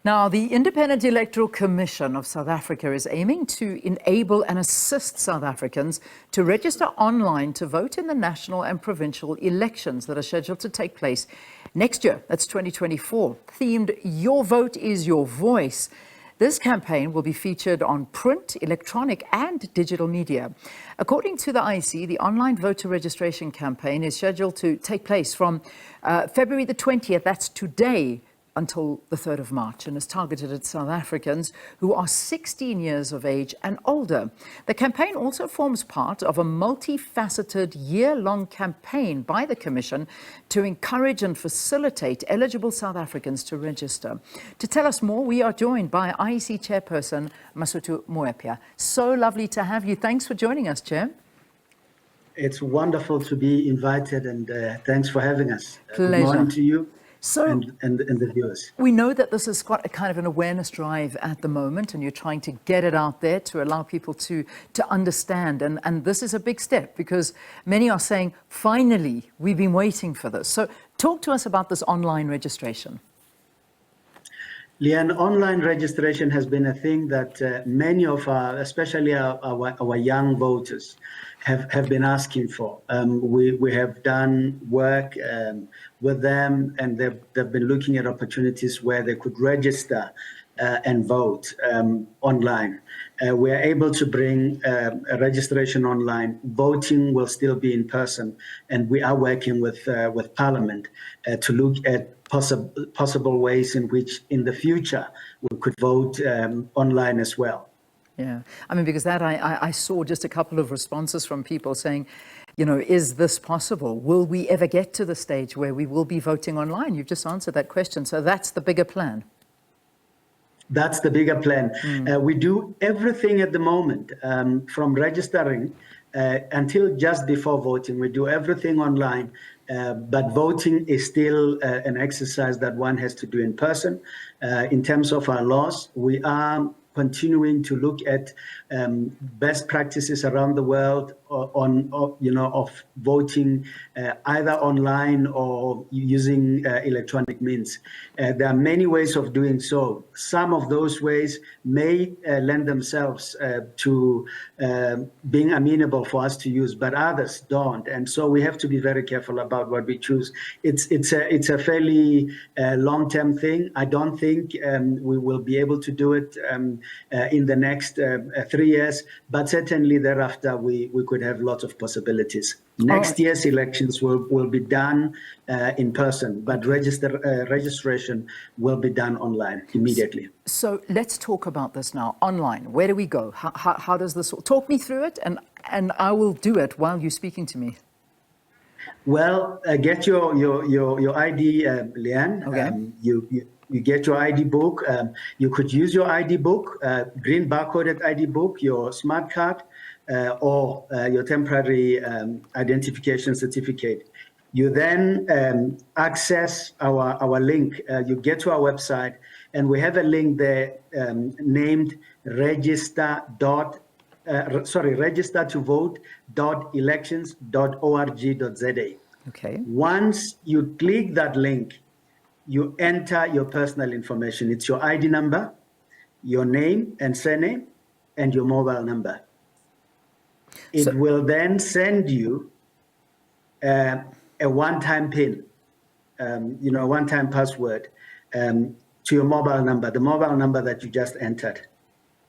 Now, the Independent Electoral Commission of South Africa is aiming to enable and assist South Africans to register online to vote in the national and provincial elections that are scheduled to take place next year. That's 2024. Themed "Your Vote is Your Voice." This campaign will be featured on print, electronic and digital media. According to the IEC, the online voter registration campaign is scheduled to take place from February the 20th, that's today, until the 3rd of March, and is targeted at South Africans who are 16 years of age and older. The campaign also forms part of a multi-faceted year-long campaign by the Commission to encourage and facilitate eligible South Africans to register. To tell us more, we are joined by IEC Chairperson Mosotho Moepya. So lovely to have you. Thanks for joining us, Chair. It's wonderful to be invited, and thanks for having us. Pleasure. Good morning to you. So, and the viewers. We know that this is quite a kind of an awareness drive at the moment, and you're trying to get it out there to allow people to understand. And this is a big step, because many are saying, finally, we've been waiting for this. So talk to us about this online registration. Leanne, online registration has been a thing that many of our, especially our young voters, have been asking for. We have done work with them, and they've been looking at opportunities where they could register and vote online. We are able to bring a registration online. Voting will still be in person, and we are working with Parliament to look at possible ways in which in the future we could vote online as well. Yeah, I mean, because that I saw just a couple of responses from people saying, you know, is this possible? Will we ever get to the stage where we will be voting online? You've just answered that question. So that's the bigger plan. That's the bigger plan. We do everything at the moment, from registering until just before voting. We do everything online, but voting is still an exercise that one has to do in person. In terms of our laws, we are continuing to look at best practices around the world of voting either online or using electronic means. There are many ways of doing so. Some of those ways may lend themselves to being amenable for us to use, but others don't. And so we have to be very careful about what we choose. It's a fairly long-term thing. I don't think we will be able to do it in the next 3 years, but certainly thereafter we could have lots of possibilities. Next year's elections will be done in person, but registration will be done online immediately. So let's talk about this now. Online, where do we go? How does this, talk me through it, and I will do it while you're speaking to me. Well, get your ID, Leanne. Okay. You get your ID book. You could use your ID book, green barcoded ID book, your smart card, or your temporary identification certificate. You then access our link. You get to our website, and we have a link there named register-to-vote.elections.org.za. Okay. Once you click that link, you enter your personal information. It's your ID number, your name and surname, and your mobile number. It will then send you a one-time PIN, a one-time password to your mobile number, the mobile number that you just entered.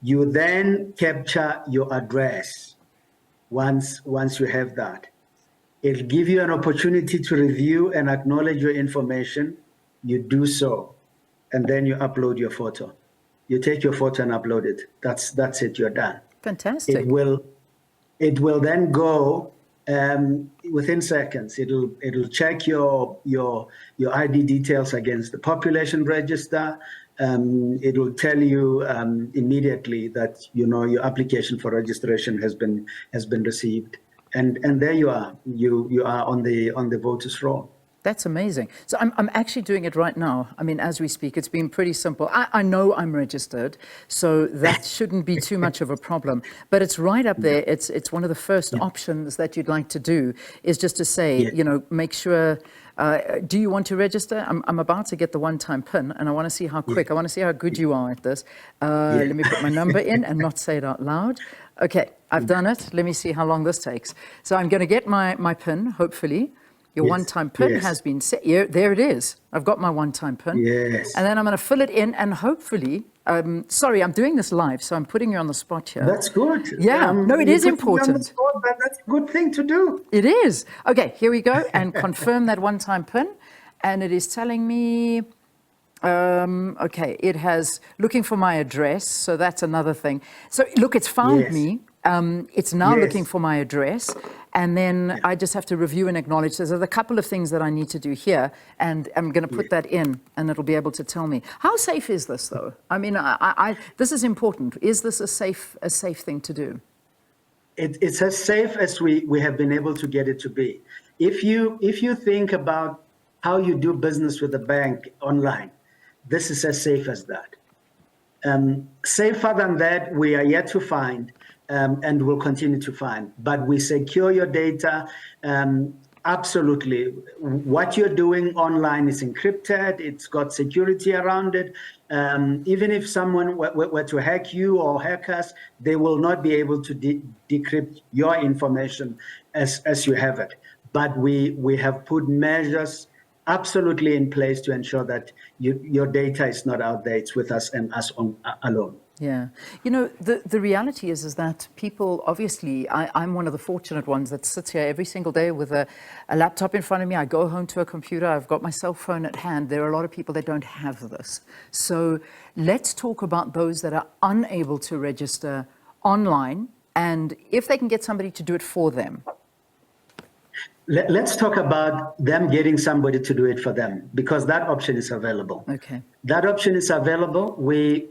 You then capture your address once you have that. It'll give you an opportunity to review and acknowledge your information. You do so, and then you upload your photo. You take your photo and upload it. That's it. You're done. Fantastic. It will then go within seconds. It'll check your ID details against the population register. It will tell you immediately that your application for registration has been received, and there you are. You are on the voters' roll. That's amazing. So I'm actually doing it right now. I mean, as we speak, it's been pretty simple. I know I'm registered, so that shouldn't be too much of a problem. But it's right up there. It's one of the first options that you'd like to do is just to say, you know, make sure, do you want to register? I'm about to get the one-time PIN, and I want to see how quick, I want to see how good you are at this. Let me put my number in and not say it out loud. Okay, I've done it. Let me see how long this takes. So I'm going to get my PIN, hopefully. Your one-time PIN has been set. There it is. I've got my one-time PIN. Yes. And then I'm going to fill it in and hopefully, sorry, I'm doing this live, so I'm putting you on the spot here. That's good. Yeah, no, it is important. Spot, but that's a good thing to do. It is. Okay, here we go, and confirm that one-time PIN. And it is telling me, okay, it has, looking for my address, so that's another thing. So look, it's found me. It's now looking for my address, and then I just have to review and acknowledge. There's a couple of things that I need to do here, and I'm going to put that in, and it'll be able to tell me. How safe is this, though? I mean, this is important. Is this a safe thing to do? It's as safe as we have been able to get it to be. If you think about how you do business with a bank online, this is as safe as that. Safer than that, we are yet to find. And will continue to find. But we secure your data. Absolutely. What you're doing online is encrypted. It's got security around it. Even if someone were to hack you or hack us, they will not be able to decrypt your information as you have it. But we have put measures absolutely in place to ensure that your data is not out there. It's with us and us alone. Yeah. You know, the reality is that people, obviously, I'm one of the fortunate ones that sits here every single day with a laptop in front of me. I go home to a computer. I've got my cell phone at hand. There are a lot of people that don't have this. So let's talk about those that are unable to register online and if they can get somebody to do it for them. Let's talk about them getting somebody to do it for them, because that option is available. Okay. That option is available. We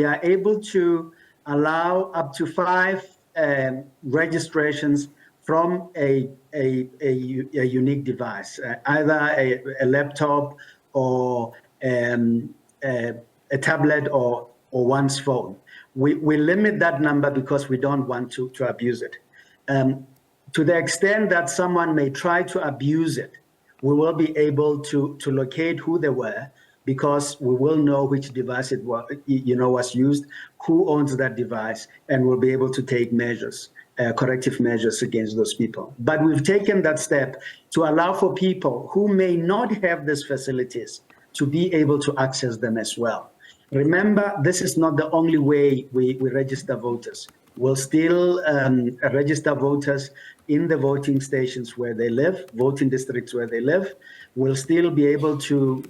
are able to allow up to 5 registrations from a unique device, either a laptop or a tablet or one's phone. We limit that number because we don't want to abuse it. To the extent that someone may try to abuse it, we will be able to locate who they were, because we will know which device it was, was used, who owns that device, and we'll be able to take measures, corrective measures against those people. But we've taken that step to allow for people who may not have these facilities to be able to access them as well. Remember, this is not the only way we register voters. We'll still register voters in the voting stations where they live, voting districts where they live. We'll still be able to,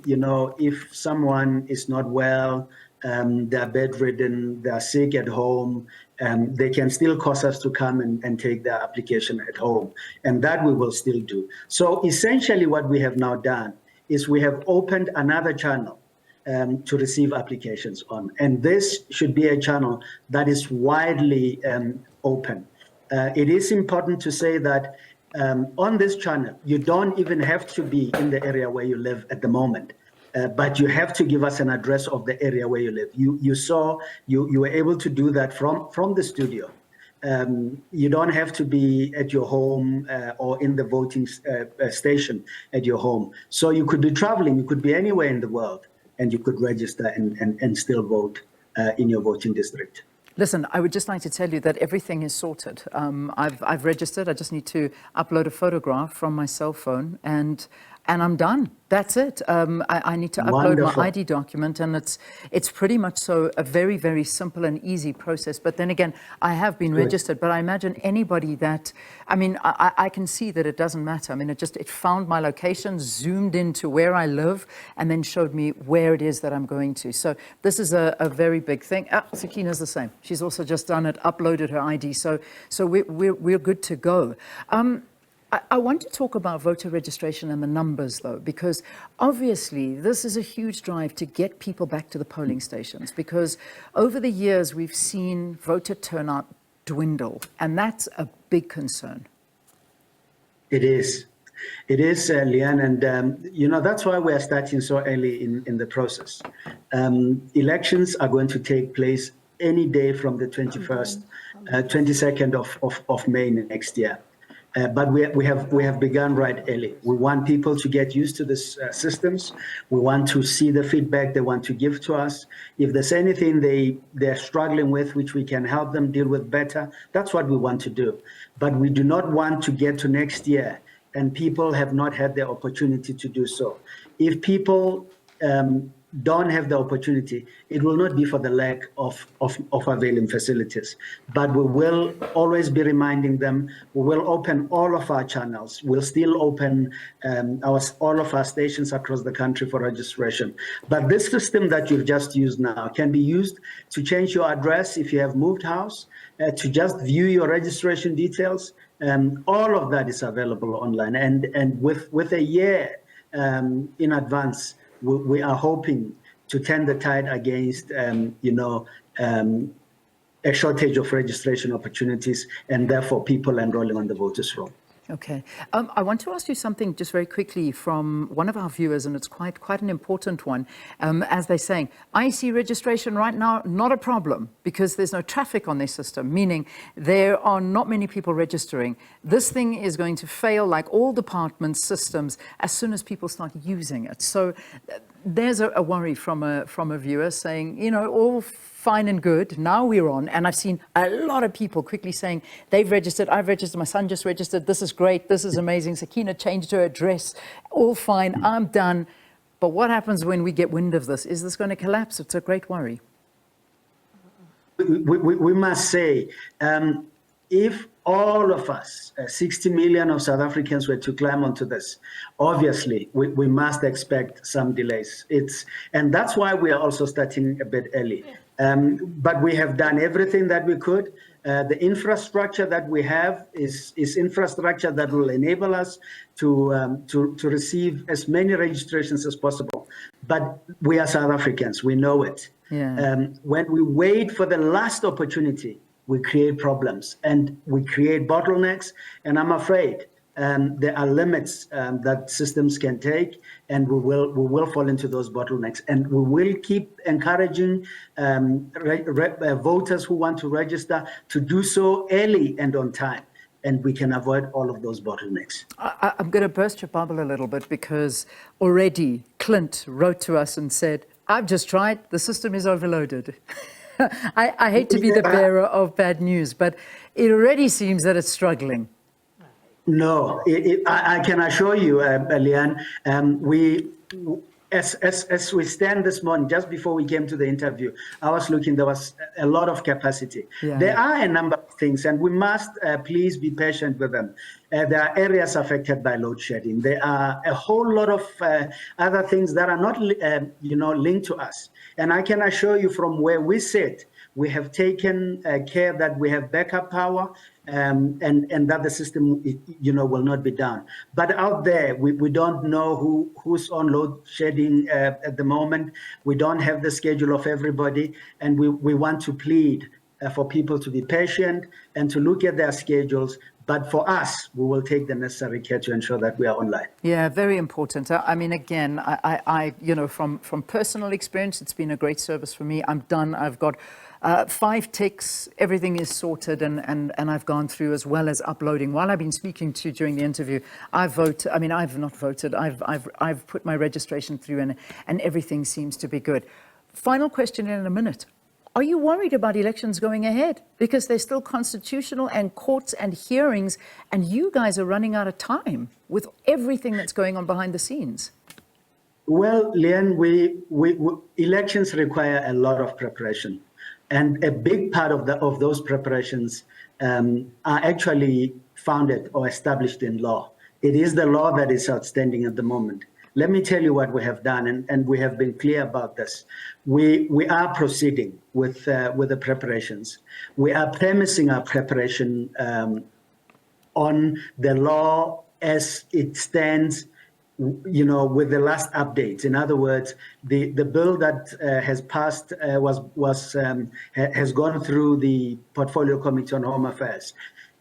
if someone is not well, they're bedridden, they're sick at home, they can still cause us to come and take their application at home. And that we will still do. So essentially what we have now done is we have opened another channel to receive applications on. And this should be a channel that is widely open. It is important to say that on this channel, you don't even have to be in the area where you live at the moment, but you have to give us an address of the area where you live. You were able to do that from the studio. You don't have to be at your home or in the voting station at your home. So you could be traveling, you could be anywhere in the world, and you could register and still vote in your voting district. Listen, I would just like to tell you that everything is sorted. I've registered. I just need to upload a photograph from my cell phone, and I'm done. That's it. I need to upload my ID document, and it's pretty much so a very, very simple and easy process. But then again, I have been registered, but I imagine anybody that, I can see that it doesn't matter. It found my location, zoomed into where I live, and then showed me where it is that I'm going to. So this is a very big thing. Sakina's the same. She's also just done it, uploaded her ID. So we're good to go. I want to talk about voter registration and the numbers, though, because obviously this is a huge drive to get people back to the polling stations, because over the years we've seen voter turnout dwindle, and that's a big concern. It is. It is, Leanne, and that's why we are starting so early in the process. Elections are going to take place any day from the 22nd of May next year. But we have begun right early. We want people to get used to these systems. We want to see the feedback they want to give to us. If there's anything they're struggling with, which we can help them deal with better, that's what we want to do. But we do not want to get to next year and people have not had the opportunity to do so. If people don't have the opportunity, it will not be for the lack of availing facilities. But we will always be reminding them. We will open all of our channels. We'll still open all of our stations across the country for registration. But this system that you've just used now can be used to change your address if you have moved house, to just view your registration details. All of that is available online. And with a year in advance, we are hoping to turn the tide against, a shortage of registration opportunities and therefore people enrolling on the voters' roll. Okay. I want to ask you something just very quickly from one of our viewers, and it's quite an important one. As they're saying, IEC registration right now, not a problem because there's no traffic on their system, meaning there are not many people registering. This thing is going to fail like all department systems as soon as people start using it. So there's a worry from a viewer saying, all fine and good, now we're on, and I've seen a lot of people quickly saying they've registered, I've registered, my son just registered, this is great, this is amazing, Sakina changed her address, all fine, I'm done. But what happens when we get wind of this? Is this going to collapse? It's a great worry. We must say, if all of us, 60 million of South Africans, were to climb onto this, obviously we must expect some delays. And that's why we are also starting a bit early. But we have done everything that we could. The infrastructure that we have is infrastructure that will enable us to receive as many registrations as possible. But we are South Africans, we know it. Yeah. When we wait for the last opportunity, we create problems and we create bottlenecks. And I'm afraid there are limits that systems can take, and we will fall into those bottlenecks. And we will keep encouraging voters who want to register to do so early and on time, and we can avoid all of those bottlenecks. I'm going to burst your bubble a little bit because already Clint wrote to us and said, I've just tried, the system is overloaded. I hate to be the bearer of bad news, but it already seems that it's struggling. No, I can assure you, Leanne, as we stand this morning, just before we came to the interview, I was looking, there was a lot of capacity. Yeah. There are a number of things, and we must please be patient with them. There are areas affected by load shedding. There are a whole lot of other things that are not, linked to us. And I can assure you from where we sit, we have taken care that we have backup power and that the system, will not be down. But out there, we don't know who's on load shedding at the moment. We don't have the schedule of everybody, and we want to plead for people to be patient and to look at their schedules. But for us, we will take the necessary care to ensure that we are online. Yeah, very important. I mean, again, I from personal experience, it's been a great service for me. I'm done. I've got 5 ticks. Everything is sorted, and I've gone through as well as uploading. While I've been speaking to you during the interview, I've not voted. I've put my registration through, and everything seems to be good. Final question in a minute. Are you worried about elections going ahead? Because there's still constitutional and courts and hearings, and you guys are running out of time with everything that's going on behind the scenes. Well, Leanne, elections require a lot of preparation. And a big part of those preparations are actually founded or established in law. It is the law that is outstanding at the moment. Let me tell you what we have done, and we have been clear about this. We are proceeding with the preparations. We are premising our preparation on the law as it stands, with the last updates. In other words, the bill that has passed has gone through the Portfolio Committee on Home Affairs.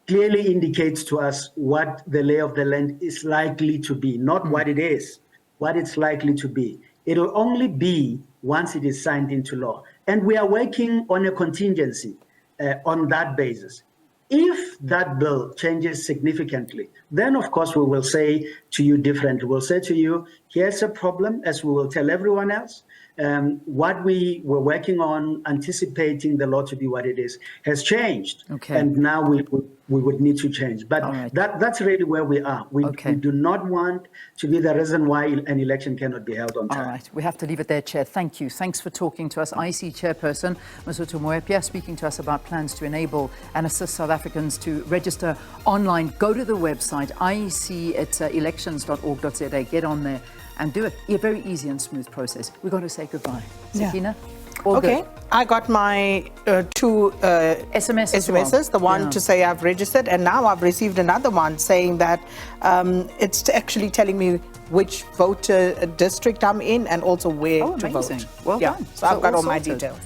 clearly indicates to us what the lay of the land is likely to be, not what it is, what it's likely to be. It'll only be once it is signed into law. And we are working on a contingency on that basis. If that bill changes significantly, then of course we will say to you differently. We'll say to you, here's a problem, as we will tell everyone else. What we were working on, anticipating the law to be what it is, has changed. Okay. And now we would need to change. But right. that's really where we are. We do not want to be the reason why an election cannot be held on time. All right. We have to leave it there, Chair. Thank you. Thanks for talking to us. IEC Chairperson Mosotho Moepya speaking to us about plans to enable and assist South Africans to register online. Go to the website, iec@elections.org.za. Get on there and do it. A very easy and smooth process. We've got to say goodbye. Sakina? All okay. good. I got my two SMSs, the one to say I've registered, and now I've received another one saying that it's actually telling me which voter district I'm in and also where to vote. Well done. So I've got all my sorted. details.